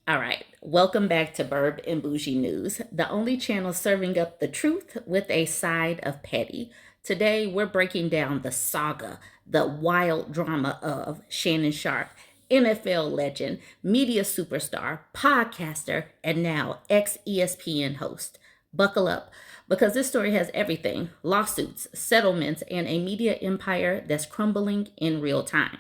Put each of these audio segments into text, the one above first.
All right, welcome back to Burb and Bougie News, the only channel serving up the truth with a side of petty. Today, we're breaking down the saga, the wild drama of Shannon Sharpe, NFL legend, media superstar, podcaster, and now ex-ESPN host. Buckle up, because this story has everything: lawsuits, settlements, and a media empire that's crumbling in real time.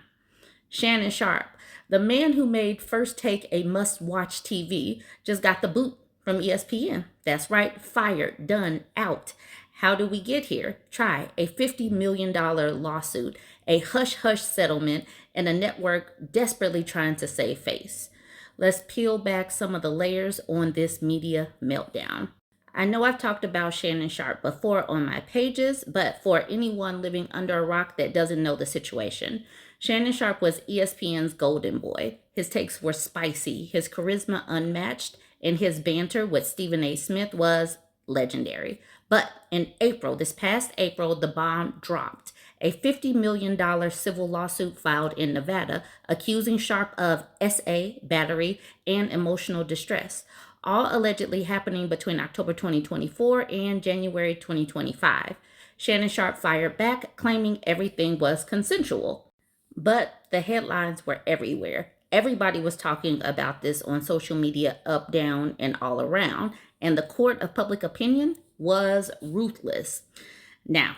Shannon Sharpe, the man who made First Take a must-watch TV, just got the boot from ESPN. That's right, fired, done, out. How do we get here? Try a $50 million lawsuit, a hush-hush settlement, and a network desperately trying to save face. Let's peel back some of the layers on this media meltdown. I know I've talked about Shannon Sharpe before on my pages, but for anyone living under a rock that doesn't know the situation, Shannon Sharpe was ESPN's golden boy. His takes were spicy, his charisma unmatched, and his banter with Stephen A. Smith was legendary. But in April, this past April, the bomb dropped. A $50 million civil lawsuit filed in Nevada accusing Sharpe of SA, battery, and emotional distress, all allegedly happening between October 2024 and January 2025. Shannon Sharpe fired back, claiming everything was consensual. But the headlines were everywhere. Everybody was talking about this on social media, up, down, and all around. And the court of public opinion was ruthless. Now,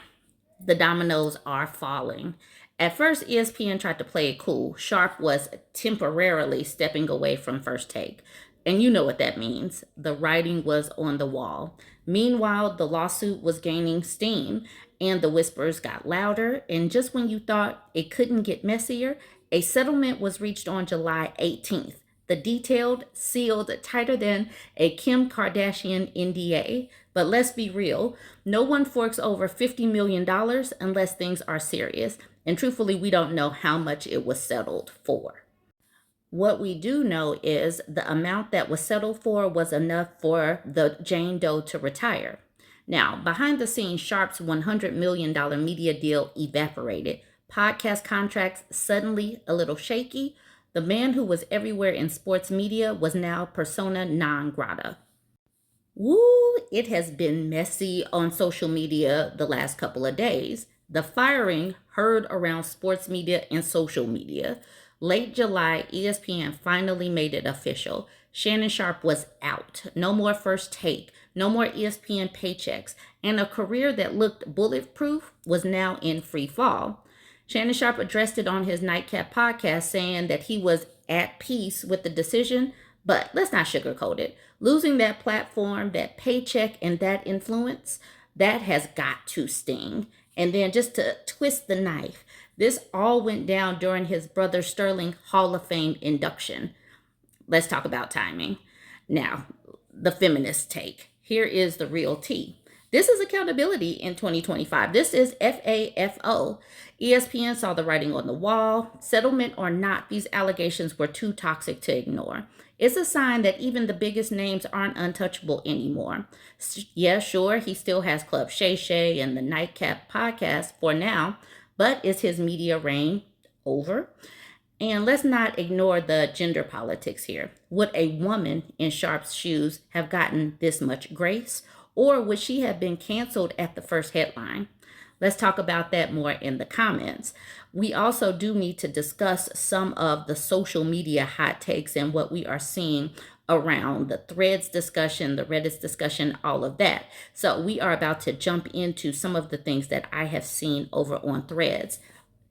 the dominoes are falling. At first, ESPN tried to play it cool. Sharpe was temporarily stepping away from First Take. And you know what that means. The writing was on the wall. Meanwhile, the lawsuit was gaining steam and the whispers got louder. And just when you thought it couldn't get messier, a settlement was reached on July 18th. The detailed, sealed, tighter than a Kim Kardashian NDA. But let's be real, no one forks over $50 million unless things are serious. And truthfully, we don't know how much it was settled for. What we do know is the amount that was settled for was enough for the Jane Doe to retire. Now, behind the scenes, Sharpe's $100 million media deal evaporated. Podcast contracts suddenly a little shaky. The man who was everywhere in sports media was now persona non grata. Woo, it has been messy on social media the last couple of days. The firing heard around sports media and social media. Late July, ESPN finally made it official. Shannon Sharpe was out. No more First Take, no more ESPN paychecks, and a career that looked bulletproof was now in free fall. Shannon Sharpe addressed it on his Nightcap podcast, saying that he was at peace with the decision, but let's not sugarcoat it. Losing that platform, that paycheck, and that influence, that has got to sting. And then just to twist the knife, this all went down during his brother Sterling Hall of Fame induction. Let's talk about timing. Now, the feminist take. Here is the real tea. This is accountability in 2025. This is FAFO. ESPN saw the writing on the wall. Settlement or not, these allegations were too toxic to ignore. It's a sign that even the biggest names aren't untouchable anymore. Yeah, sure, he still has Club Shay Shay and the Nightcap podcast for now, but is his media reign over? And let's not ignore the gender politics here. Would a woman in Sharpe's shoes have gotten this much grace? Or would she have been canceled at the first headline? Let's talk about that more in the comments. We also do need to discuss some of the social media hot takes and what we are seeing around the Threads discussion, the Reddit discussion, all of that. So we are about to jump into some of the things that I have seen over on Threads.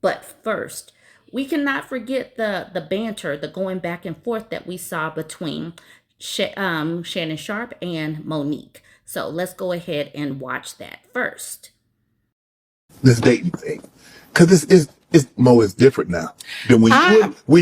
But first, we cannot forget the banter, the going back and forth that we saw between Shannon Sharpe and Monique. So let's go ahead and watch that first. This dating thing, because it's Mo is different now than when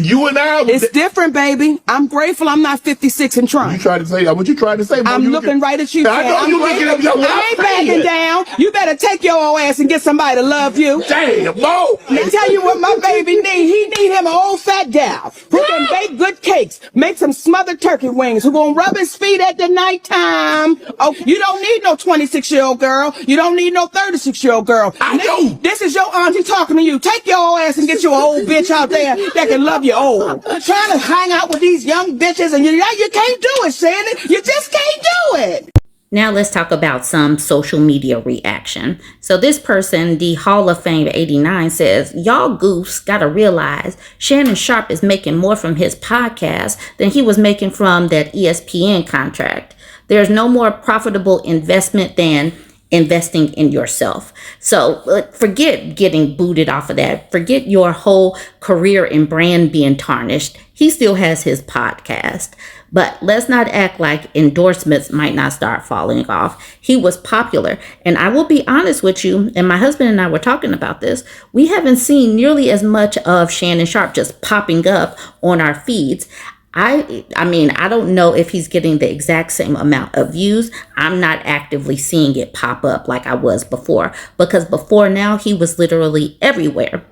you and I. It's different, baby. I'm grateful I'm not 56 and trying. You tried to say what you tried to say. Mo, I'm looking right at you. I know you looking at me. I ain't backing down. You better take your old ass and get somebody to love you. Damn, Mo. Let me tell you what my baby need. He need him an old fat gal who can bake good cakes, make some smothered turkey wings, who gonna rub his feet at the nighttime. Oh, you don't need no 26-year-old girl. You don't need no 36-year-old girl. I know. This is your auntie talking to you. Take your your ass and get you an old bitch out there that can love you old. Trying to hang out with these young bitches and you can't do it, Shannon. You just can't do it. Now let's talk about some social media reaction. So this person, the Hall of Fame 89, says, y'all goofs gotta realize Shannon Sharpe is making more from his podcast than he was making from that ESPN contract. There's no more profitable investment than investing in yourself. So forget getting booted off of that. Forget your whole career and brand being tarnished. He still has his podcast. But let's not act like endorsements might not start falling off. He was popular. And I will be honest with you, and my husband and I were talking about this, we haven't seen nearly as much of Shannon Sharpe just popping up on our feeds. I mean, I don't know if he's getting the exact same amount of views. I'm not actively seeing it pop up like I was before, because before now he was literally everywhere.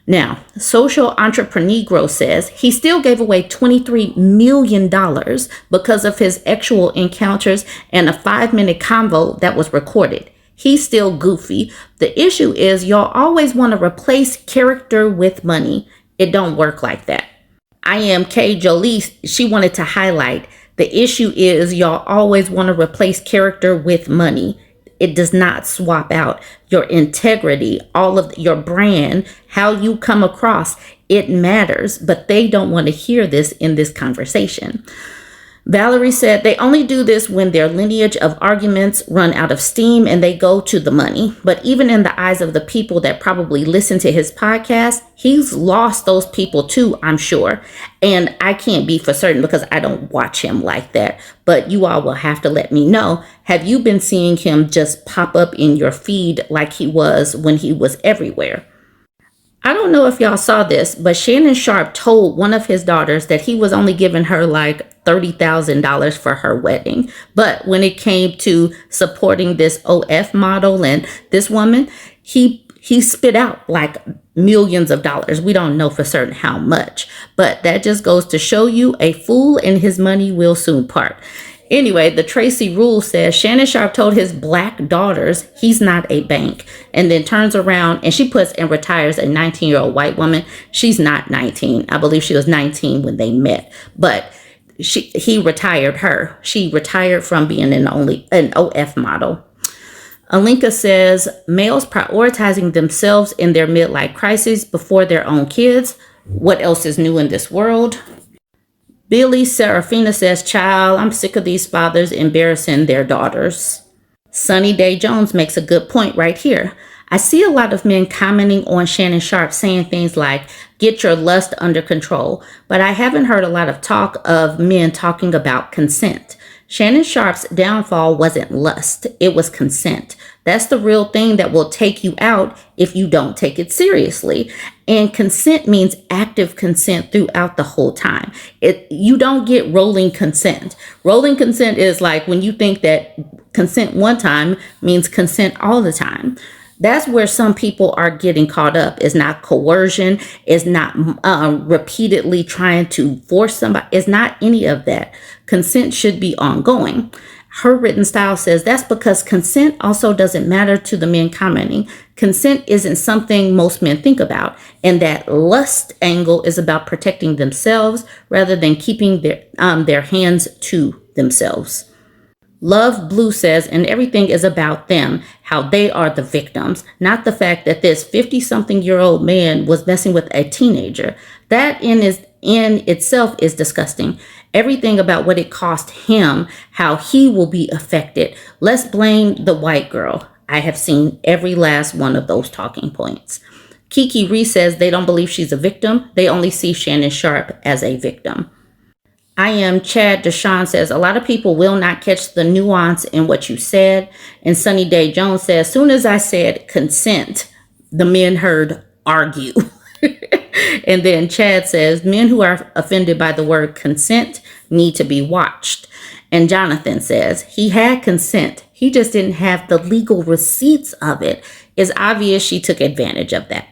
Now, Social Entrepreneur says he still gave away $23 million because of his actual encounters and a 5-minute convo that was recorded. He's still goofy. The issue is y'all always want to replace character with money. It don't work like that. I am Kay Jolie. She wanted to highlight the issue is y'all always want to replace character with money. It does not swap out your integrity, all of your brand, how you come across. It matters, but they don't want to hear this in this conversation. Valerie said they only do this when their lineage of arguments run out of steam and they go to the money. But even in the eyes of the people that probably listen to his podcast, he's lost those people too, I'm sure. And I can't be for certain because I don't watch him like that. But you all will have to let me know. Have you been seeing him just pop up in your feed like he was when he was everywhere? I don't know if y'all saw this, but Shannon Sharpe told one of his daughters that he was only giving her like $30,000 for her wedding. But when it came to supporting this OF model and this woman, he spit out like millions of dollars. We don't know for certain how much, but that just goes to show you a fool and his money will soon part. Anyway, the Tracy Rule says Shannon Sharpe told his black daughters he's not a bank, and then turns around and she puts and retires a 19-year-old white woman. She's not 19. I believe she was 19 when they met, but he retired her. She retired from being an OF model. Alinka says males prioritizing themselves in their midlife crisis before their own kids. What else is new in this world? Billy Serafina says, child, I'm sick of these fathers embarrassing their daughters. Sunny Day Jones makes a good point right here. I see a lot of men commenting on Shannon Sharpe saying things like, get your lust under control, but I haven't heard a lot of talk of men talking about consent. Shannon Sharpe's downfall wasn't lust, it was consent. That's the real thing that will take you out if you don't take it seriously. And consent means active consent throughout the whole time. You don't get rolling consent. Rolling consent is like when you think that consent one time means consent all the time. That's where some people are getting caught up. It's not coercion. It's not repeatedly trying to force somebody. It's not any of that. Consent should be ongoing. Her written style says that's because consent also doesn't matter to the men commenting. Consent isn't something most men think about. And that lust angle is about protecting themselves rather than keeping their hands to themselves. Love Blue says, and everything is about them, how they are the victims, not the fact that this 50-something-year-old man was messing with a teenager. That in itself is disgusting. Everything about what it cost him, how he will be affected. Let's blame the white girl. I have seen every last one of those talking points. Kiki Ree says they don't believe she's a victim. They only see Shannon Sharpe as a victim. I am Chad Deshawn says, a lot of people will not catch the nuance in what you said. And Sunny Day Jones says, as soon as I said consent, the men heard argue. And then Chad says, men who are offended by the word consent need to be watched. And Jonathan says, he had consent. He just didn't have the legal receipts of it. It's obvious she took advantage of that.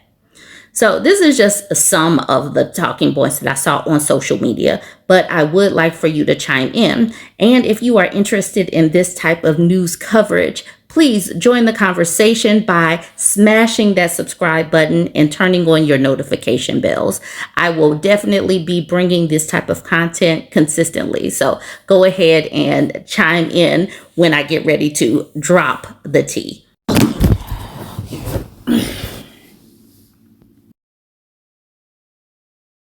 So this is just some of the talking points that I saw on social media, but I would like for you to chime in. And if you are interested in this type of news coverage, Please join the conversation by smashing that subscribe button and turning on your notification bells. I will definitely be bringing this type of content consistently. So go ahead and chime in when I get ready to drop the tea.